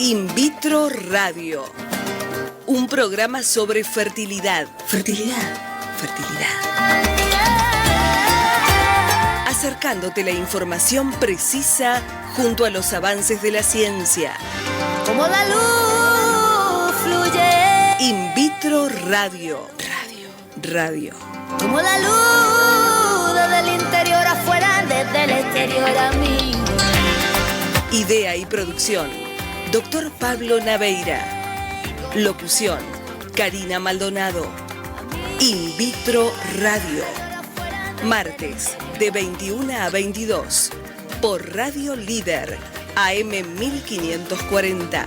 In Vitro Radio. Un programa sobre fertilidad. Fertilidad. Acercándote la información precisa junto a los avances de la ciencia. Como la luz fluye. In Vitro Radio. Radio. Como la luz desde el interior afuera, desde el exterior a mí. Idea y producción: Dr. Pablo Naveira. Locución: Karina Maldonado. In Vitro Radio. Martes de 21 a 22 por Radio Líder AM 1540.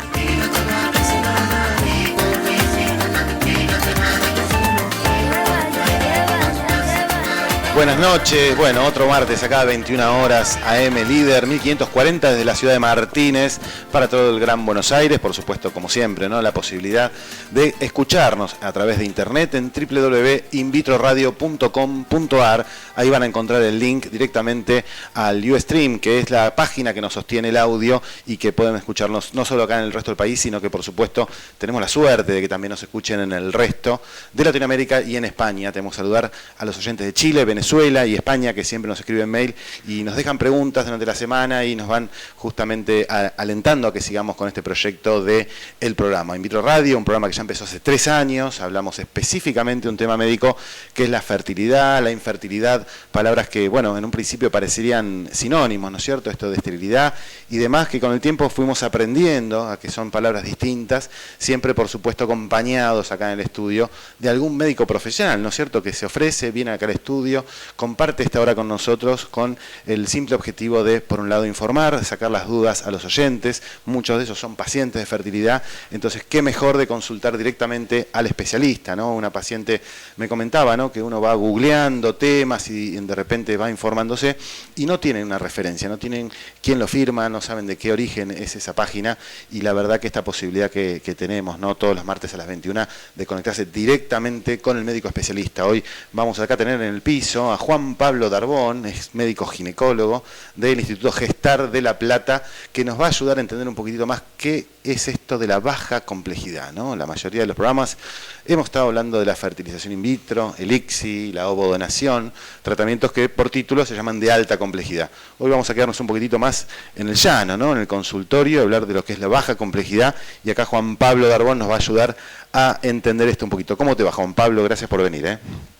Buenas noches, bueno, otro martes acá, 21 horas, AM Líder, 1540 desde la ciudad de Martínez, para todo el Gran Buenos Aires, por supuesto, como siempre, ¿no? La posibilidad de escucharnos a través de internet en www.invitroradio.com.ar. Ahí van a encontrar el link directamente al Ustream, que es la página que nos sostiene el audio y que pueden escucharnos no solo acá en el resto del país, sino que, por supuesto, tenemos la suerte de que también nos escuchen en el resto de Latinoamérica y en España. Tenemos que saludar a los oyentes de Chile, Venezuela y España, que siempre nos escriben mail y nos dejan preguntas durante la semana y nos van justamente alentando a que sigamos con este proyecto de el programa In Vitro Radio, un programa que ya empezó hace 3 años. Hablamos específicamente de un tema médico que es la fertilidad, la infertilidad, palabras que, bueno, en un principio parecerían sinónimos, ¿no es cierto? Esto de esterilidad y demás, que con el tiempo fuimos aprendiendo a que son palabras distintas, siempre, por supuesto, acompañados acá en el estudio de algún médico profesional, ¿no es cierto?, que se ofrece, viene acá al estudio, comparte esta hora con nosotros con el simple objetivo de, por un lado, informar, sacar las dudas a los oyentes. Muchos de esos son pacientes de fertilidad, entonces qué mejor de consultar directamente al especialista, ¿no? Una paciente me comentaba, ¿no?, que uno va googleando temas y de repente va informándose y no tienen una referencia, no tienen quién lo firma, no saben de qué origen es esa página, y la verdad que esta posibilidad que tenemos, ¿no?, todos los martes a las 21 de conectarse directamente con el médico especialista. Hoy vamos acá a tener en el piso a Juan Pablo Darbón, es médico ginecólogo del Instituto Gestar de La Plata, que nos va a ayudar a entender un poquitito más qué es esto de la baja complejidad, ¿no? La mayoría de los programas hemos estado hablando de la fertilización in vitro, el ICSI, la ovodonación, tratamientos que por título se llaman de alta complejidad. Hoy vamos a quedarnos un poquitito más en el llano, ¿no?, en el consultorio, hablar de lo que es la baja complejidad, y acá Juan Pablo Darbón nos va a ayudar a entender esto un poquito. ¿Cómo te va, Juan Pablo? Gracias por venir, ¿eh?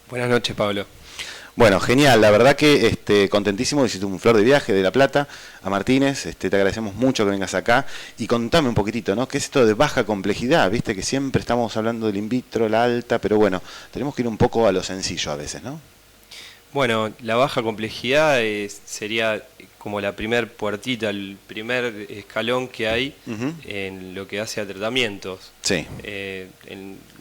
Buenas noches, Pablo. Bueno, genial, la verdad que contentísimo, hiciste un flor de viaje de La Plata a Martínez, te agradecemos mucho que vengas acá y contame un poquitito, ¿no?, qué es esto de baja complejidad. Viste que siempre estamos hablando del in vitro, la alta, pero bueno, tenemos que ir un poco a lo sencillo a veces, ¿no? Bueno, la baja complejidad sería como la primer puertita, el primer escalón que hay en lo que hace a tratamientos. Sí.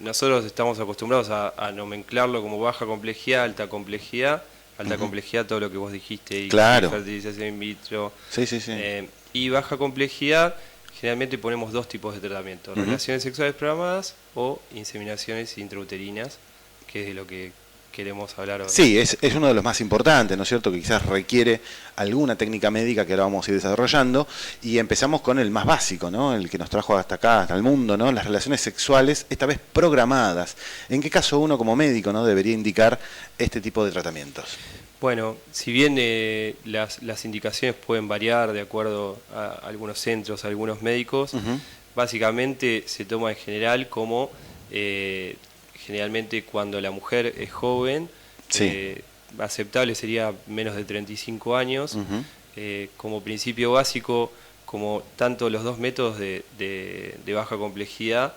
Nosotros estamos acostumbrados a nomenclarlo como baja complejidad, alta complejidad, complejidad, todo lo que vos dijiste, y claro, fertilización in vitro. Sí. Y baja complejidad, generalmente ponemos 2 tipos de tratamientos: relaciones sexuales programadas o inseminaciones intrauterinas, que es de lo que queremos hablar hoy. Sí, es uno de los más importantes, ¿no es cierto?, que quizás requiere alguna técnica médica que ahora vamos a ir desarrollando, y empezamos con el más básico, ¿no?, el que nos trajo hasta acá, hasta el mundo, ¿no?, las relaciones sexuales, esta vez programadas. ¿En qué caso uno como médico, ¿no?, debería indicar este tipo de tratamientos? Bueno, si bien las indicaciones pueden variar de acuerdo a algunos centros, a algunos médicos, básicamente se toma en general como generalmente cuando la mujer es joven, sí, aceptable sería menos de 35 años. Como principio básico, como tanto los 2 métodos de baja complejidad,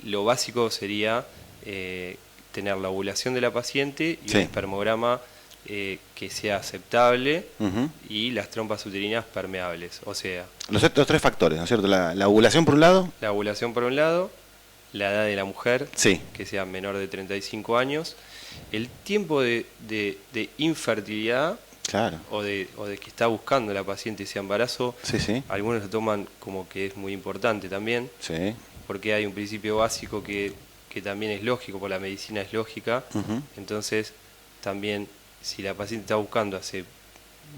lo básico sería tener la ovulación de la paciente y un espermograma que sea aceptable y las trompas uterinas permeables. O sea, los 3 factores, ¿no es cierto? La ovulación por un lado. La ovulación por un lado, la edad de la mujer, sí, que sea menor de 35 años, el tiempo de infertilidad, claro, o de que está buscando la paciente ese embarazo. Sí. Algunos lo toman como que es muy importante también, sí, porque hay un principio básico que también es lógico, por la medicina es lógica. Entonces también, si la paciente está buscando hace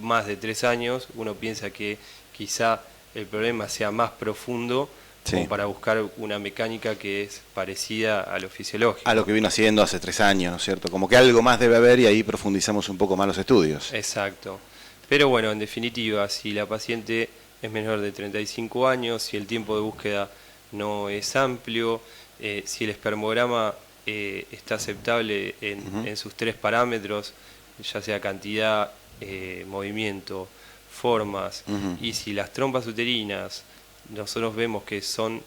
más de 3 años, uno piensa que quizá el problema sea más profundo, Sí. como para buscar una mecánica que es parecida a lo fisiológico. A lo que vino haciendo hace 3 años, ¿no es cierto? Como que algo más debe haber y ahí profundizamos un poco más los estudios. Exacto. Pero bueno, en definitiva, si la paciente es menor de 35 años, si el tiempo de búsqueda no es amplio, si el espermograma está aceptable en sus 3 parámetros, ya sea cantidad, movimiento, formas, y si las trompas uterinas nosotros vemos que son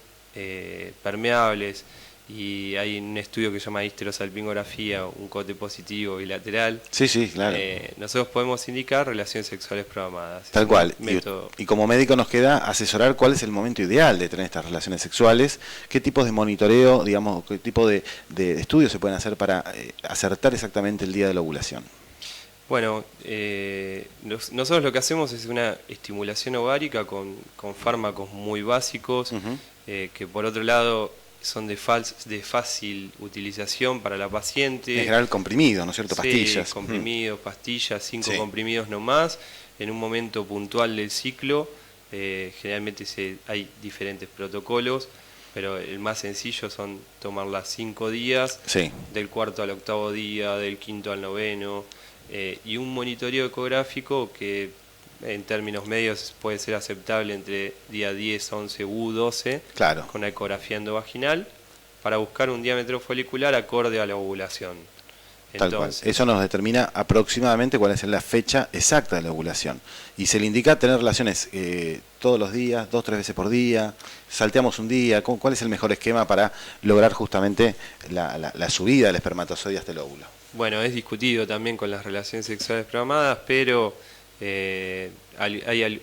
permeables, y hay un estudio que se llama histerosalpingografía, un cote positivo bilateral. Sí, sí, claro. Nosotros podemos indicar relaciones sexuales programadas. Tal cual. Método. Y como médico nos queda asesorar cuál es el momento ideal de tener estas relaciones sexuales, qué tipos de monitoreo, digamos, qué tipo de estudios se pueden hacer para acertar exactamente el día de la ovulación. Bueno, nosotros lo que hacemos es una estimulación ovárica con fármacos muy básicos, que por otro lado son de fácil utilización para la paciente. En general comprimido, ¿no es cierto? Sí, Pastillas. comprimidos, pastillas, 5 Sí. comprimidos nomás, en un momento puntual del ciclo. Generalmente hay diferentes protocolos, pero el más sencillo son tomarlas 5 días, Sí. del 4.º al 8.º día, del 5.º al 9.º, y un monitoreo ecográfico que en términos medios puede ser aceptable entre día 10, 11 u 12, Claro. con la ecografía endovaginal, para buscar un diámetro folicular acorde a la ovulación. Tal cual. Entonces, Eso nos determina aproximadamente cuál es la fecha exacta de la ovulación. Y se le indica tener relaciones todos los días, 2 o 3 veces por día, salteamos un día. ¿Cuál es el mejor esquema para lograr justamente la subida del espermatozoide hasta el óvulo? bueno, es discutido también con las relaciones sexuales programadas, pero hay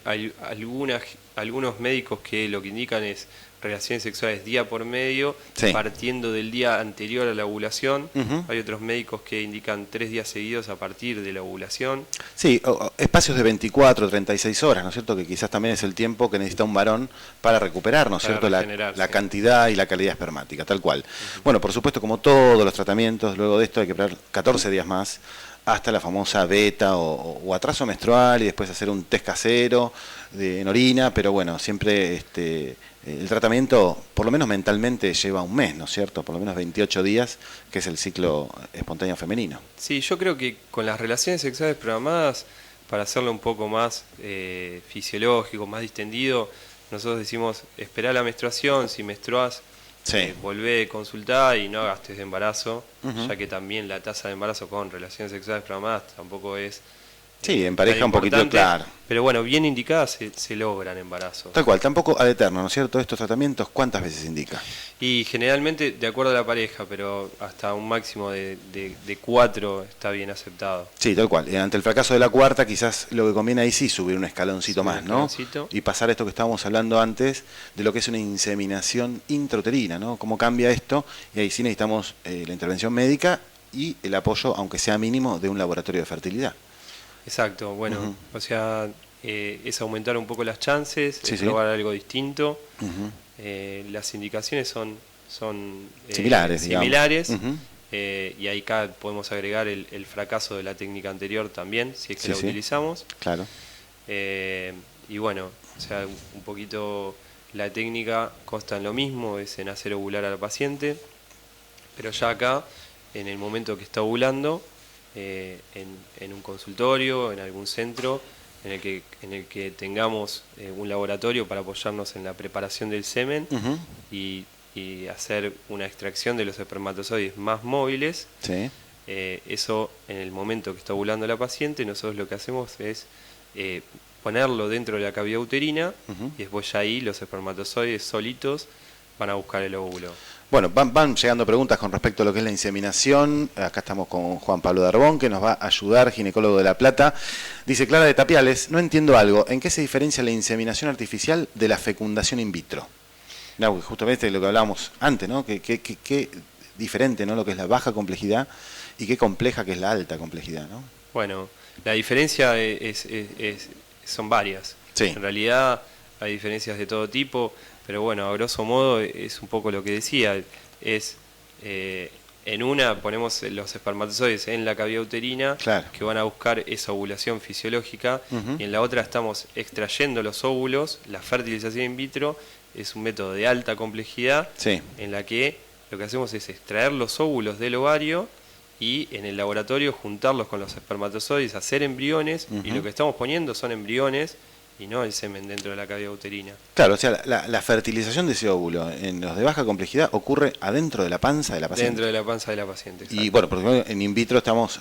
algunos médicos que lo que indican es relaciones sexuales día por medio, Sí. partiendo del día anterior a la ovulación. Ujú. Hay otros médicos que indican 3 días seguidos a partir de la ovulación. Sí, espacios de 24, 36 horas, ¿no es cierto? Que quizás también es el tiempo que necesita un varón para recuperar, ¿no es Para cierto? La regenerarse. cantidad y la calidad espermática, tal cual. Bueno, por supuesto, como todos los tratamientos, luego de esto hay que esperar 14 días más hasta la famosa beta o atraso menstrual y después hacer un test casero en orina, pero bueno, siempre el tratamiento, por lo menos mentalmente, lleva un mes, ¿no es cierto? Por lo menos 28 días, que es el ciclo espontáneo femenino. Sí, yo creo que con las relaciones sexuales programadas, para hacerlo un poco más fisiológico, más distendido, nosotros decimos, esperá la menstruación, si menstruás, Sí. volvé, consultá y no hagas test de embarazo, Ujú. ya que también la tasa de embarazo con relaciones sexuales programadas tampoco es Sí, en tan pareja un poquito, importante, claro. pero bueno, bien indicadas se logran embarazos. Tal cual, tampoco ad eterno, ¿no es cierto? Estos tratamientos, ¿cuántas veces indica? Y generalmente de acuerdo a la pareja, pero hasta un máximo de 4 está bien aceptado. Sí, tal cual. Y ante el fracaso de la cuarta, quizás lo que conviene ahí sí subir un escaloncito Subir más, un ¿no? escaloncito. Y pasar esto que estábamos hablando antes, de lo que es una inseminación intrauterina, ¿no? Cómo cambia esto, y ahí sí necesitamos la intervención médica y el apoyo, aunque sea mínimo, de un laboratorio de fertilidad. Exacto, bueno, Ujú. o sea, es aumentar un poco las chances, Sí, es sí. probar algo distinto. Ujú. Las indicaciones son Similares, digamos. similares, Ujú. y ahí acá podemos agregar el fracaso de la técnica anterior también, si es que Sí, la sí. utilizamos. Claro. Y bueno, o sea, un poquito la técnica consta en lo mismo, es en hacer ovular a la paciente, pero ya acá, en el momento que está ovulando, en un consultorio, en algún centro, en el que tengamos un laboratorio para apoyarnos en la preparación del semen Ujú. y hacer una extracción de los espermatozoides más móviles. Sí. Eso, en el momento que está ovulando la paciente, nosotros lo que hacemos es ponerlo dentro de la cavidad uterina, Ujú. y después ya ahí los espermatozoides solitos van a buscar el óvulo. Bueno, van llegando preguntas con respecto a lo que es la inseminación. Acá estamos con Juan Pablo Darbón, que nos va a ayudar, ginecólogo de La Plata. Dice Clara de Tapiales, no entiendo algo, ¿en qué se diferencia la inseminación artificial de la fecundación in vitro? No, justamente lo que hablábamos antes, ¿no? Qué diferente, ¿no? Lo que es la baja complejidad y qué compleja que es la alta complejidad, ¿no? Bueno, la diferencia son varias. Sí. En realidad hay diferencias de todo tipo, pero bueno, a grosso modo es un poco lo que decía, es En una ponemos los espermatozoides en la cavidad uterina, Claro. que van a buscar esa ovulación fisiológica, Ujú. y en la otra estamos extrayendo los óvulos. La fertilización in vitro es un método de alta complejidad, Sí. en la que lo que hacemos es extraer los óvulos del ovario y en el laboratorio juntarlos con los espermatozoides, hacer embriones, y Ujú. lo que estamos poniendo son embriones y no el semen dentro de la cavidad uterina. Claro, o sea, la fertilización de ese óvulo en los de baja complejidad ocurre adentro de la panza de la paciente. Dentro de la panza de la paciente. Y exacto. bueno, porque en in vitro tenemos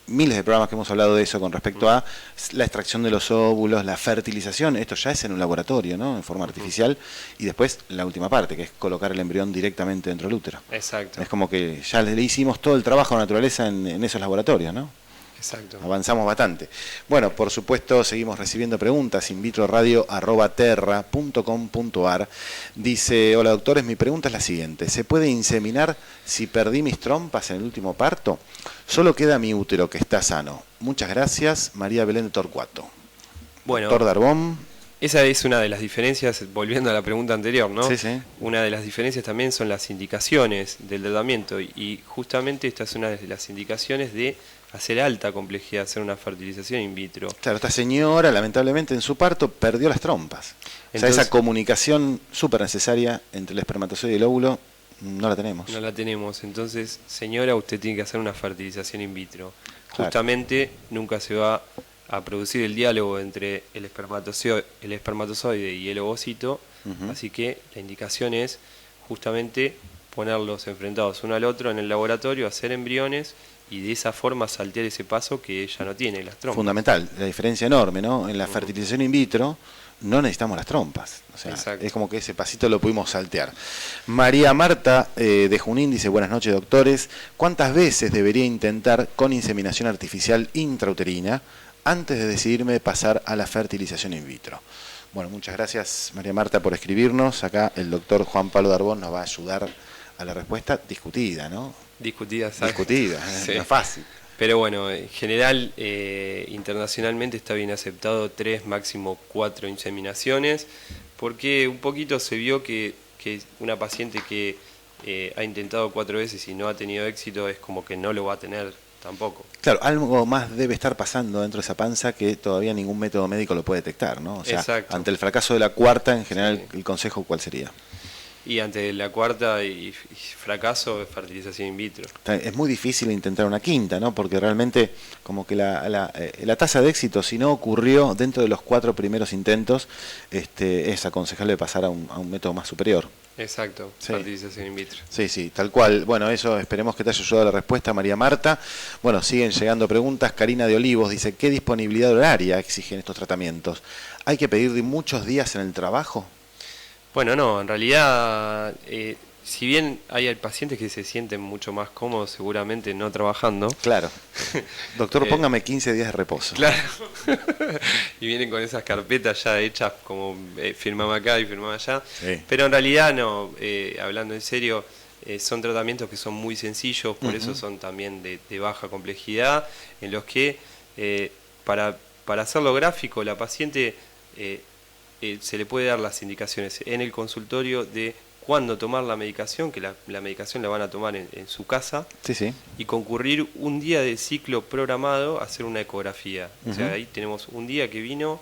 miles de programas que hemos hablado de eso con respecto a la extracción de los óvulos, la fertilización. Esto ya es en un laboratorio, ¿no? En forma artificial. Y después la última parte, que es colocar el embrión directamente dentro del útero. Exacto, Es como que ya le hicimos todo el trabajo a la naturaleza en esos laboratorios, ¿no? exacto. Avanzamos bastante. Bueno, por supuesto, seguimos recibiendo preguntas. invitroradio@terra.com.ar. Dice: hola doctores, mi pregunta es la siguiente. ¿Se puede inseminar si perdí mis trompas en el último parto? Solo queda mi útero, que está sano. Muchas gracias, María Belén de Torcuato. Bueno, Doctor Darbón. esa es una de las diferencias, volviendo a la pregunta anterior, ¿no? Sí, sí. Una de las diferencias también son las indicaciones del tratamiento, y justamente esta es una de las indicaciones de hacer alta complejidad, hacer una fertilización in vitro. Claro, esta señora, lamentablemente, en su parto perdió las trompas. O sea, Entonces- esa comunicación súper necesaria entre el espermatozoide y el óvulo no la tenemos. No la tenemos, entonces, señora, usted tiene que hacer una fertilización in vitro. Claro. Justamente nunca se va a producir el diálogo entre el espermatozoide y el ovocito, Ujú. así que la indicación es justamente ponerlos enfrentados uno al otro en el laboratorio, hacer embriones y de esa forma saltear ese paso que ella no tiene, las trompas. Fundamental, la diferencia enorme, ¿no? En la fertilización in vitro no necesitamos las trompas. O sea, Exacto. es como que ese pasito lo pudimos saltear. María Marta de Junín dice: buenas noches doctores, ¿cuántas veces debería intentar con inseminación artificial intrauterina antes de decidirme pasar a la fertilización in vitro? Bueno, muchas gracias María Marta por escribirnos. Acá el doctor Juan Pablo Darbón nos va a ayudar a la respuesta discutida, ¿no? Discutidas, ¿sabes? Discutida, Sí. no es fácil. Pero bueno, en general, internacionalmente está bien aceptado 3, máximo 4 inseminaciones, porque un poquito se vio que una paciente que ha intentado 4 veces y no ha tenido éxito es como que no lo va a tener tampoco. Claro, algo más debe estar pasando dentro de esa panza que todavía ningún método médico lo puede detectar, ¿no? O sea, Exacto. ante el fracaso de la cuarta, en general, Sí. el consejo, ¿cuál sería? Y ante la cuarta y fracaso, fertilización in vitro. Es muy difícil intentar una quinta, ¿no? Porque realmente como que la tasa de éxito, si no ocurrió dentro de los 4 primeros intentos, es aconsejable pasar a un método más superior. Exacto, Sí. fertilización in vitro. Sí, sí, tal cual. Bueno, eso esperemos que te haya ayudado la respuesta, María Marta. Bueno, siguen llegando preguntas. Karina de Olivos dice: ¿qué disponibilidad horaria exigen estos tratamientos? ¿Hay que pedir muchos días en el trabajo? Bueno, no, en realidad, si bien hay pacientes que se sienten mucho más cómodos seguramente no trabajando, Claro. Doctor, Eh, póngame 15 días de reposo. claro, y vienen con esas carpetas ya hechas como firmame acá y firmame allá, Sí. pero en realidad no, hablando en serio, son tratamientos que son muy sencillos, por eso son también de baja complejidad, en los que para hacerlo gráfico la paciente se le puede dar las indicaciones en el consultorio de cuándo tomar la medicación, que la medicación la van a tomar en su casa, Sí, sí. y concurrir un día de ciclo programado a hacer una ecografía. O sea, Ujú. ahí tenemos un día que vino,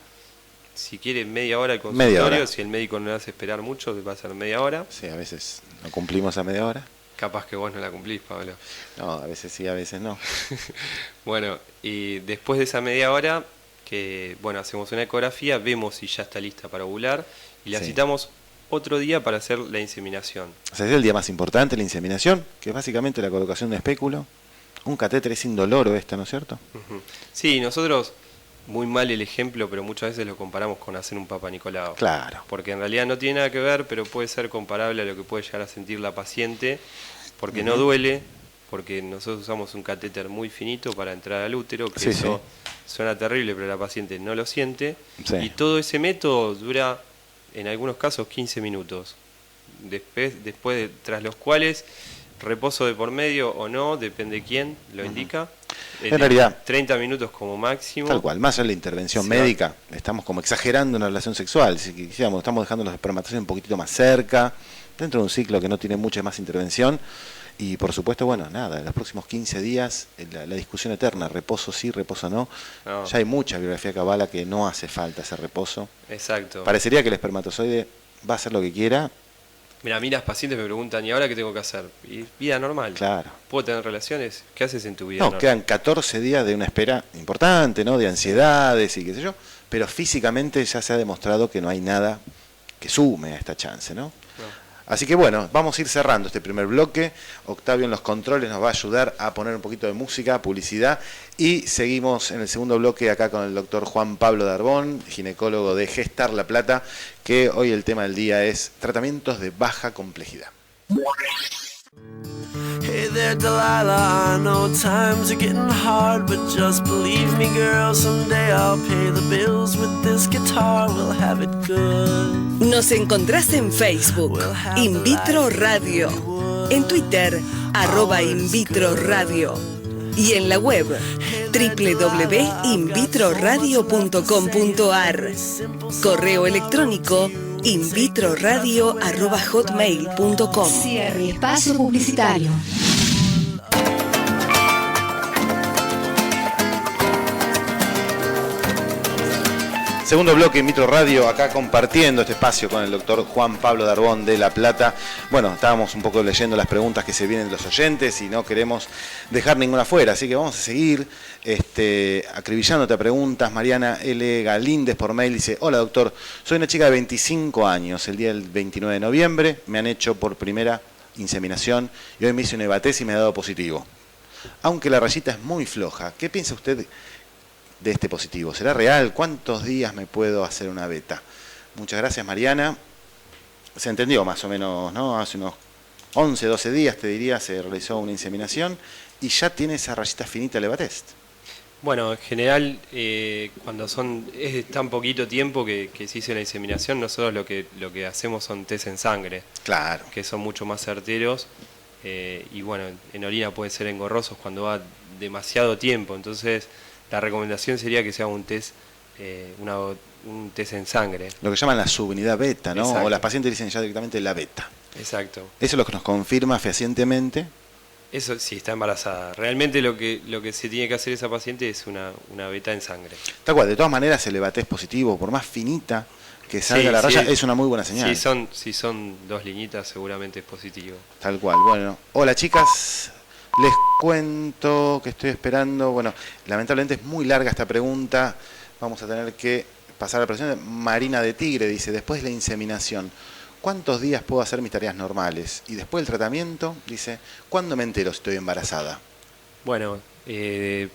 si quiere media hora al Media consultorio, hora. si el médico no le hace esperar mucho, va a ser media hora. Sí, a veces no cumplimos a media hora. Capaz que vos no la cumplís, Pablo. No, a veces sí, a veces no. Bueno, y después de esa media hora, que bueno, hacemos una ecografía, vemos si ya está lista para ovular y la Sí. citamos otro día para hacer la inseminación. O sea, es el día más importante, la inseminación, que es básicamente la colocación de espéculo. Un catéter es indoloro esto, ¿no es cierto? Ujú. Sí, nosotros, muy mal el ejemplo, pero muchas veces lo comparamos con hacer un Papa Nicolau. Claro. Porque en realidad no tiene nada que ver, pero puede ser comparable a lo que puede llegar a sentir la paciente, porque no duele, porque nosotros usamos un catéter muy finito para entrar al útero, que Sí, eso suena terrible, pero la paciente no lo siente. Sí. Y todo ese método dura, en algunos casos, 15 minutos. Tras los cuales, reposo de por medio o no, depende quién lo indica. En realidad, 30 minutos como máximo. tal cual, más allá de la intervención Sí, médica, estamos como exagerando una relación sexual. Si quisiéramos, estamos dejando los espermatozoides un poquitito más cerca, dentro de un ciclo que no tiene mucha más intervención. Y por supuesto, bueno, nada, en los próximos 15 días, la discusión eterna, reposo sí, reposo no. Ya hay mucha bibliografía que avala que no hace falta ese reposo. Exacto. Parecería que el espermatozoide va a hacer lo que quiera. Mira, a mí las pacientes me preguntan, ¿y ahora qué tengo que hacer? Y vida normal. Claro. ¿Puedo tener relaciones? ¿Qué haces en tu vida No, normal? quedan 14 días de una espera importante, ¿no? De ansiedades y qué sé yo, pero físicamente ya se ha demostrado que no hay nada que sume a esta chance, ¿no? Así que bueno, vamos a ir cerrando este primer bloque. Octavio en los controles nos va a ayudar a poner un poquito de música, publicidad, y seguimos en el segundo bloque acá con el doctor Juan Pablo Darbón, ginecólogo de Gestar La Plata, que hoy el tema del día es tratamientos de baja complejidad. Hey there, Delilah, I know times are getting hard, but just believe me, girl, someday I'll pay the bills with this guitar, we'll have it good. Nos encontrás en Facebook, In Vitro Radio, en Twitter, @InVitroRadio, y en la web www.invitroradio.com.ar, correo electrónico invitroradio@hotmail.com. Cierre espacio publicitario. Segundo bloque In Vitro Radio, acá compartiendo este espacio con el doctor Juan Pablo Darbón de La Plata. Bueno, estábamos un poco leyendo las preguntas que se vienen de los oyentes y no queremos dejar ninguna fuera, así que vamos a seguir acribillándote a preguntas. Mariana L. Galíndez por mail dice: hola doctor, soy una chica de 25 años, el día del 29 de noviembre me han hecho por primera inseminación y hoy me hice una EVA-TEST y me ha dado positivo. Aunque la rayita es muy floja, ¿qué piensa usted de este positivo? ¿Será real? ¿Cuántos días me puedo hacer una beta? Muchas gracias, Mariana. Se entendió más o menos, ¿no? Hace unos 11, 12 días, te diría, se realizó una inseminación y ya tiene esa rayita finita el EVA-TEST. Bueno, en general, cuando es tan poquito tiempo que se hizo la inseminación, nosotros lo que hacemos son test en sangre. Claro. Que son mucho más certeros. Y bueno, en orina puede ser engorrosos cuando va demasiado tiempo. Entonces, la recomendación sería que se haga un test en sangre. Lo que llaman la subunidad beta, ¿no? Exacto. O las pacientes dicen ya directamente la beta. Exacto. Eso es lo que nos confirma fehacientemente. Eso sí, está embarazada. Realmente lo que se tiene que hacer esa paciente es una beta en sangre. Tal cual, de todas maneras el EVA-TEST positivo, por más finita que salga la raya, es una muy buena señal. Si son 2 liñitas, seguramente es positivo. Tal cual. Bueno, hola chicas, les cuento que estoy esperando. Bueno, lamentablemente es muy larga esta pregunta. Vamos a tener que pasar a la presión. Marina de Tigre dice: después de la inseminación, ¿cuántos días puedo hacer mis tareas normales? Y después del tratamiento, dice: ¿cuándo me entero si estoy embarazada? Bueno,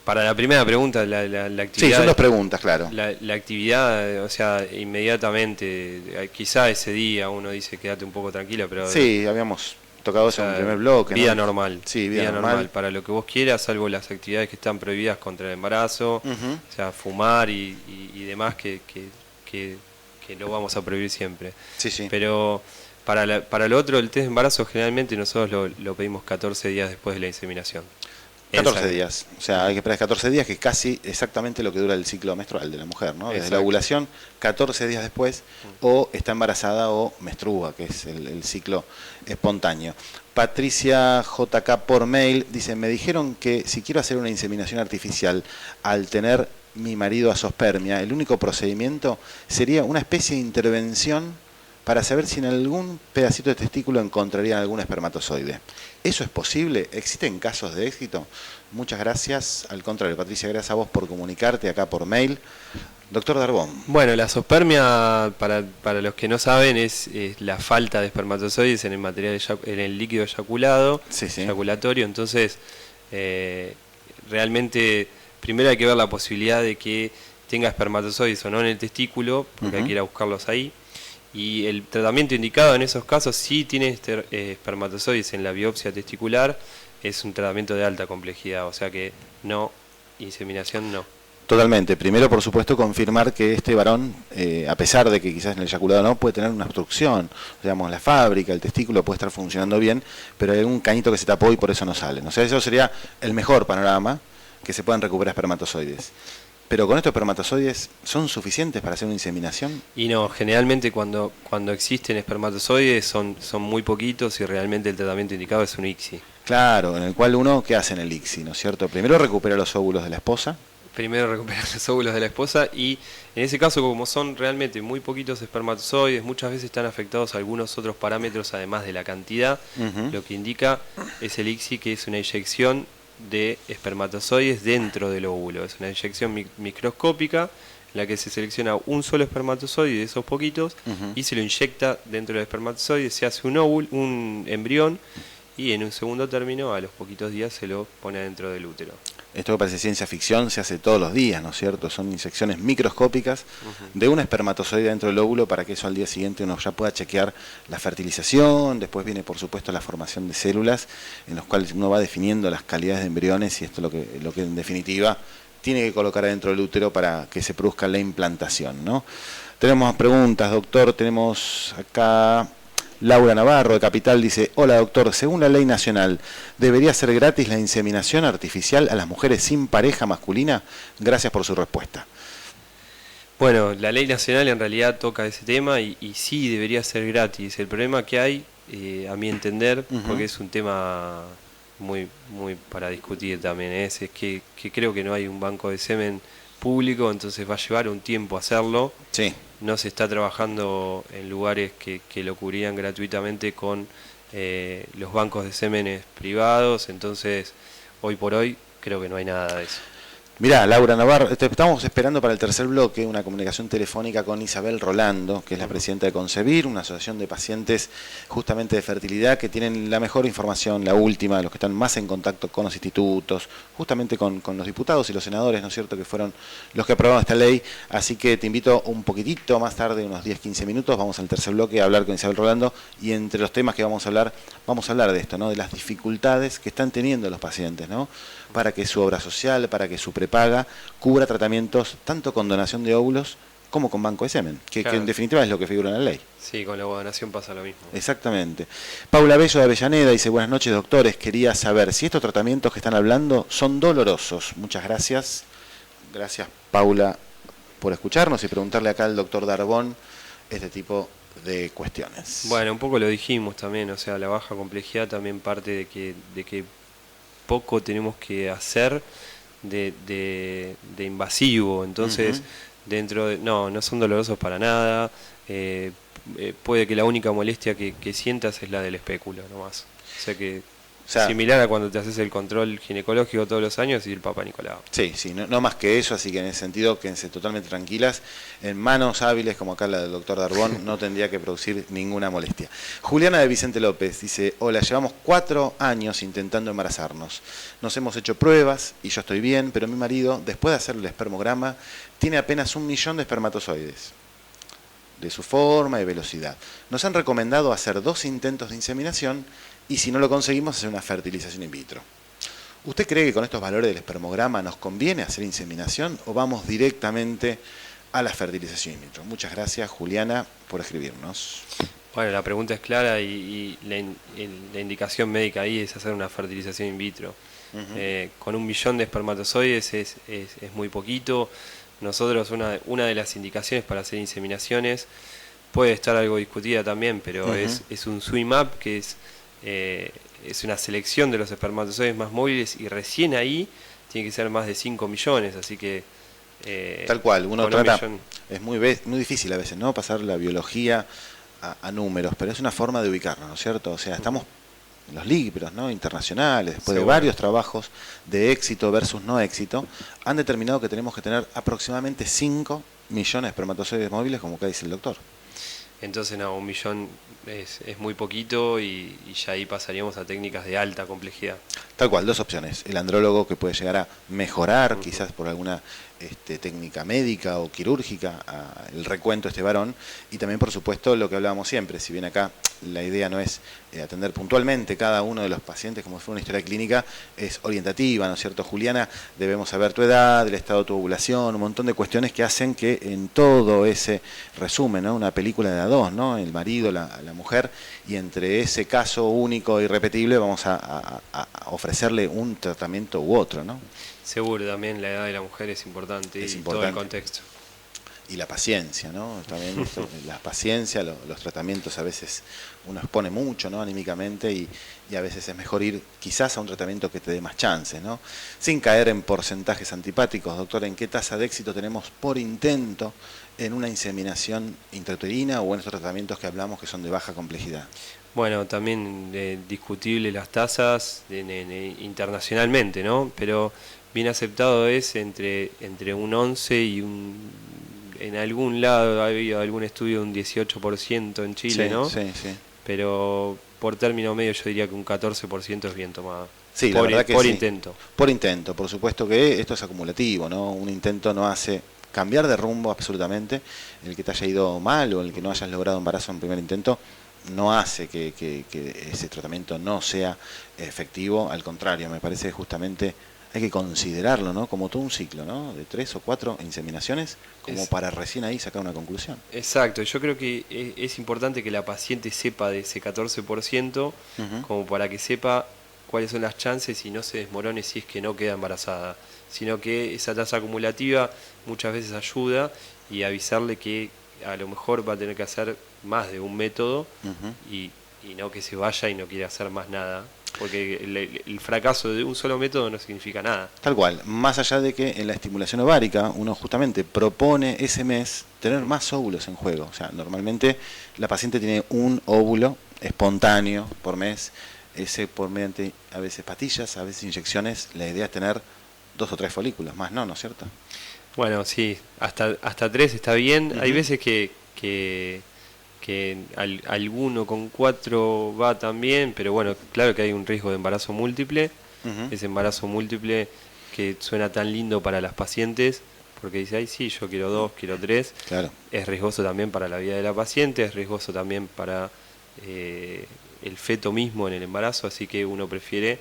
para la primera pregunta, la actividad... Sí, son 2 preguntas, claro. La actividad, o sea, inmediatamente, quizá ese día uno dice quédate un poco tranquila, pero... Sí, habíamos tocado eso en el primer bloque, vida ¿no? normal. Sí, vida normal. Para lo que vos quieras, salvo las actividades que están prohibidas contra el embarazo, o sea, fumar y demás que lo vamos a prohibir siempre. Sí, sí. Pero para lo otro, el test de embarazo, generalmente nosotros lo pedimos 14 días después de la inseminación. 14 días, o sea, hay que esperar 14 días, que es casi exactamente lo que dura el ciclo menstrual de la mujer, ¿no? Desde Exacto. la ovulación, 14 días después, o está embarazada o menstrua, que es el ciclo espontáneo. Patricia JK por mail dice: me dijeron que si quiero hacer una inseminación artificial al tener mi marido azoospermia, el único procedimiento sería una especie de intervención para saber si en algún pedacito de testículo encontrarían algún espermatozoide. ¿Eso es posible? ¿Existen casos de éxito? Muchas gracias. Al contrario, Patricia, gracias a vos por comunicarte acá por mail. Doctor Darbón. Bueno, la azoospermia, para los que no saben, es la falta de espermatozoides en el material en el líquido eyaculado, eyaculatorio. Entonces, realmente, primero hay que ver la posibilidad de que tenga espermatozoides o no en el testículo, porque hay que ir a buscarlos ahí. Y el tratamiento indicado en esos casos, si tiene espermatozoides en la biopsia testicular, es un tratamiento de alta complejidad, o sea que no, inseminación no. Totalmente. Primero, por supuesto, confirmar que este varón, a pesar de que quizás en el eyaculado no, puede tener una obstrucción. Digamos, la fábrica, el testículo puede estar funcionando bien, pero hay algún cañito que se tapó y por eso no salen. O sea, eso sería el mejor panorama, que se puedan recuperar espermatozoides. Pero con estos espermatozoides, ¿son suficientes para hacer una inseminación? Y no, generalmente cuando existen espermatozoides son muy poquitos y realmente el tratamiento indicado es un ICSI. Claro, en el cual uno, ¿qué hace en el ICSI, no es cierto? Primero recupera los óvulos de la esposa. Primero recuperar los óvulos de la esposa y en ese caso, como son realmente muy poquitos espermatozoides, muchas veces están afectados algunos otros parámetros además de la cantidad. Lo que indica es el ICSI, que es una inyección de espermatozoides dentro del óvulo. Es una inyección microscópica en la que se selecciona un solo espermatozoide de esos poquitos y se lo inyecta dentro del espermatozoide, se hace un óvulo, un embrión, y en un segundo término, a los poquitos días, se lo pone dentro del útero. Esto que parece ciencia ficción se hace todos los días, ¿no es cierto? Son inyecciones microscópicas de un espermatozoide dentro del óvulo para que eso al día siguiente uno ya pueda chequear la fertilización. Después viene, por supuesto, la formación de células en los cuales uno va definiendo las calidades de embriones y esto es lo que en definitiva tiene que colocar adentro del útero para que se produzca la implantación, ¿no? Tenemos más preguntas, doctor. Tenemos acá Laura Navarro, de Capital, dice: hola doctor, según la ley nacional, ¿debería ser gratis la inseminación artificial a las mujeres sin pareja masculina? Gracias por su respuesta. Bueno, la ley nacional en realidad toca ese tema y sí debería ser gratis. El problema que hay, a mi entender, porque es un tema muy para discutir también, es que creo que no hay un banco de semen público, entonces va a llevar un tiempo hacerlo. Sí. No se está trabajando en lugares que lo cubrían gratuitamente con los bancos de semenes privados, entonces hoy por hoy creo que no hay nada de eso. Mirá, Laura Navarro, estamos esperando para el tercer bloque una comunicación telefónica con Isabel Rolando, que es la presidenta de Concebir, una asociación de pacientes justamente de fertilidad que tienen la mejor información, la última, los que están más en contacto con los institutos, justamente con los diputados y los senadores, ¿no es cierto?, que fueron los que aprobaron esta ley. Así que te invito un poquitito más tarde, unos 10-15 minutos, vamos al tercer bloque a hablar con Isabel Rolando, y entre los temas que vamos a hablar de esto, ¿no?, de las dificultades que están teniendo los pacientes, ¿no?, para que su obra social, para que su prepaga cubra tratamientos tanto con donación de óvulos como con banco de semen, que en definitiva es lo que figura en la ley. Sí, con la donación pasa lo mismo. Exactamente. Paula Bello de Avellaneda dice: buenas noches doctores, quería saber si estos tratamientos que están hablando son dolorosos. Muchas gracias. Gracias Paula por escucharnos y preguntarle acá al doctor Darbón este tipo de cuestiones. Bueno, un poco lo dijimos también, o sea, la baja complejidad también parte de que poco tenemos que hacer de invasivo, entonces dentro de, no son dolorosos para nada, puede que la única molestia que sientas es la del espéculo nomás, o sea, similar a cuando te haces el control ginecológico todos los años y el Papa Nicolau. Sí, no más que eso, así que en ese sentido quédense totalmente tranquilas, en manos hábiles como acá la del doctor Darbón no tendría que producir ninguna molestia. Juliana de Vicente López dice: hola, llevamos 4 años intentando embarazarnos, nos hemos hecho pruebas y yo estoy bien, pero mi marido, después de hacer el espermograma, tiene apenas 1 millón de espermatozoides, de su forma y velocidad. Nos han recomendado hacer 2 intentos de inseminación y si no lo conseguimos, hacer una fertilización in vitro. ¿Usted cree que con estos valores del espermograma nos conviene hacer inseminación o vamos directamente a la fertilización in vitro? Muchas gracias, Juliana, por escribirnos. Bueno, la pregunta es clara y la indicación médica ahí es hacer una fertilización in vitro. Con 1 millón de espermatozoides es muy poquito. Nosotros, una de las indicaciones para hacer inseminaciones puede estar algo discutida también, pero es un swim up, que es una selección de los espermatozoides más móviles y recién ahí tiene que ser más de 5 millones, así que tal cual, uno trata, es muy difícil a veces, ¿no?, pasar la biología a números, pero es una forma de ubicarnos, ¿no es cierto? O sea, estamos en los libros, ¿no?, internacionales, después de varios trabajos de éxito versus no éxito, han determinado que tenemos que tener aproximadamente 5 millones de espermatozoides móviles, como acá dice el doctor. Entonces, no, 1 millón es muy poquito y ya ahí pasaríamos a técnicas de alta complejidad. Tal cual, 2 opciones. El andrólogo, que puede llegar a mejorar, quizás por alguna técnica médica o quirúrgica, el recuento de este varón, y también, por supuesto, lo que hablábamos siempre, si bien acá la idea no es atender puntualmente cada uno de los pacientes como si fuera una historia clínica, es orientativa, ¿no es cierto, Juliana? Debemos saber tu edad, el estado de tu ovulación, un montón de cuestiones que hacen que en todo ese resumen, ¿no?, una película de A2, ¿no?, el marido, la mujer, y entre ese caso único e irrepetible vamos a ofrecerle un tratamiento u otro, ¿no? Seguro, también la edad de la mujer es importante, todo el contexto. y la paciencia, ¿no? También la paciencia, los tratamientos a veces uno expone mucho, ¿no? Anímicamente y a veces es mejor ir quizás a un tratamiento que te dé más chances, ¿no? Sin caer en porcentajes antipáticos, doctor, ¿en qué tasa de éxito tenemos por intento en una inseminación intrauterina o en estos tratamientos que hablamos que son de baja complejidad? Bueno, también discutible las tasas internacionalmente, ¿no? Pero bien aceptado es entre un 11 y en algún lado ha habido algún estudio de un 18% en Chile, sí, ¿no? Sí. Pero por término medio yo diría que un 14% es bien tomado. Sí, la verdad que por sí. intento. Por intento, por supuesto que esto es acumulativo, ¿no? Un intento no hace cambiar de rumbo absolutamente. El que te haya ido mal o el que no hayas logrado embarazo en primer intento no hace que ese tratamiento no sea efectivo. Al contrario, me parece justamente hay que considerarlo, ¿no? Como todo un ciclo, ¿no? De 3 o 4 inseminaciones, como para recién ahí sacar una conclusión. Exacto, yo creo que es importante que la paciente sepa de ese 14%, como para que sepa cuáles son las chances y no se desmorone si es que no queda embarazada, sino que esa tasa acumulativa muchas veces ayuda y avisarle que a lo mejor va a tener que hacer más de un método y no que se vaya y no quiera hacer más nada. Porque el fracaso de un solo método no significa nada. Tal cual, más allá de que en la estimulación ovárica uno justamente propone ese mes tener más óvulos en juego. O sea, normalmente la paciente tiene un óvulo espontáneo por mes, ese por mediante a veces pastillas, a veces inyecciones. La idea es tener 2 o 3 folículos, más no es cierto? Bueno, sí, hasta 3 está bien. Hay veces que alguno con 4 va también, pero bueno, claro que hay un riesgo de embarazo múltiple. Ese embarazo múltiple que suena tan lindo para las pacientes, porque dice, ay sí, yo quiero 2, quiero 3. Claro. Es riesgoso también para la vida de la paciente, es riesgoso también para el feto mismo en el embarazo, así que uno prefiere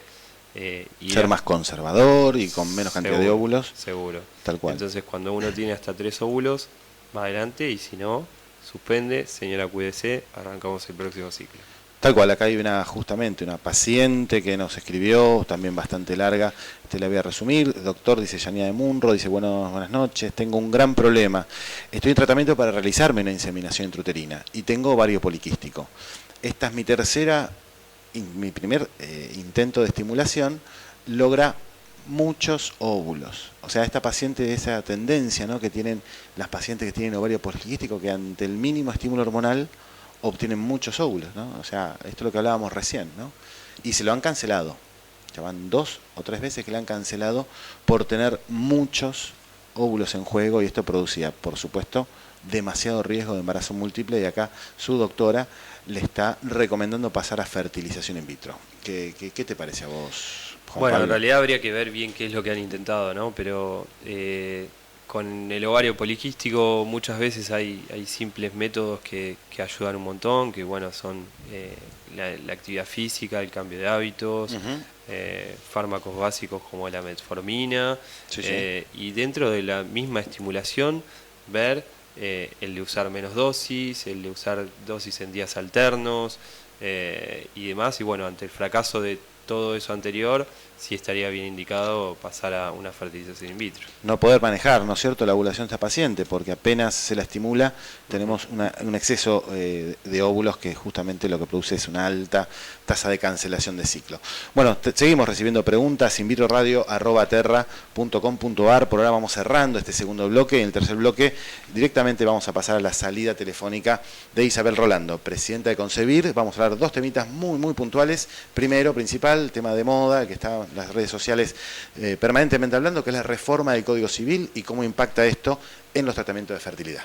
ser más conservador y con menos cantidad de óvulos. Seguro. Tal cual. Entonces cuando uno tiene hasta 3 óvulos, va adelante, y si no, suspende, señora, cuídese, arrancamos el próximo ciclo. Tal cual, acá hay justamente una paciente que nos escribió, también bastante larga, la voy a resumir. Doctor, dice Yanía de Munro, dice buenas noches, tengo un gran problema. Estoy en tratamiento para realizarme una inseminación intrauterina y tengo ovario poliquístico. Esta es mi primer intento de estimulación, logra muchos óvulos. O sea, esta paciente de esa tendencia, ¿no?, que tienen las pacientes que tienen ovario poliquístico, que ante el mínimo estímulo hormonal obtienen muchos óvulos, ¿no? O sea, esto es lo que hablábamos recién, ¿no? Y se lo han cancelado. Ya van 2 o 3 veces que le han cancelado por tener muchos óvulos en juego, y esto producía, por supuesto, demasiado riesgo de embarazo múltiple, y acá su doctora le está recomendando pasar a fertilización in vitro. ¿Qué te parece a vos, Juan Bueno, Pablo? en realidad habría que ver bien qué es lo que han intentado, ¿no? Pero con el ovario poliquístico muchas veces hay simples métodos que ayudan un montón, que bueno, son la actividad física, el cambio de hábitos, fármacos básicos como la metformina, y dentro de la misma estimulación ver el de usar menos dosis, el de usar dosis en días alternos y demás. Y bueno, ante el fracaso de todo eso anterior, sí estaría bien indicado pasar a una fertilización in vitro. No poder manejar, ¿no es cierto?, la ovulación de esta paciente, porque apenas se la estimula, tenemos un exceso de óvulos que justamente lo que produce es una alta tasa de cancelación de ciclo. Bueno, seguimos recibiendo preguntas, invitroradio@terra.com.ar. Por ahora vamos cerrando este segundo bloque. En el tercer bloque directamente vamos a pasar a la salida telefónica de Isabel Rolando, presidenta de Concebir. Vamos a hablar 2 temitas muy puntuales. Primero, principal, tema de moda, que está en las redes sociales permanentemente hablando, que es la reforma del Código Civil y cómo impacta esto en los tratamientos de fertilidad.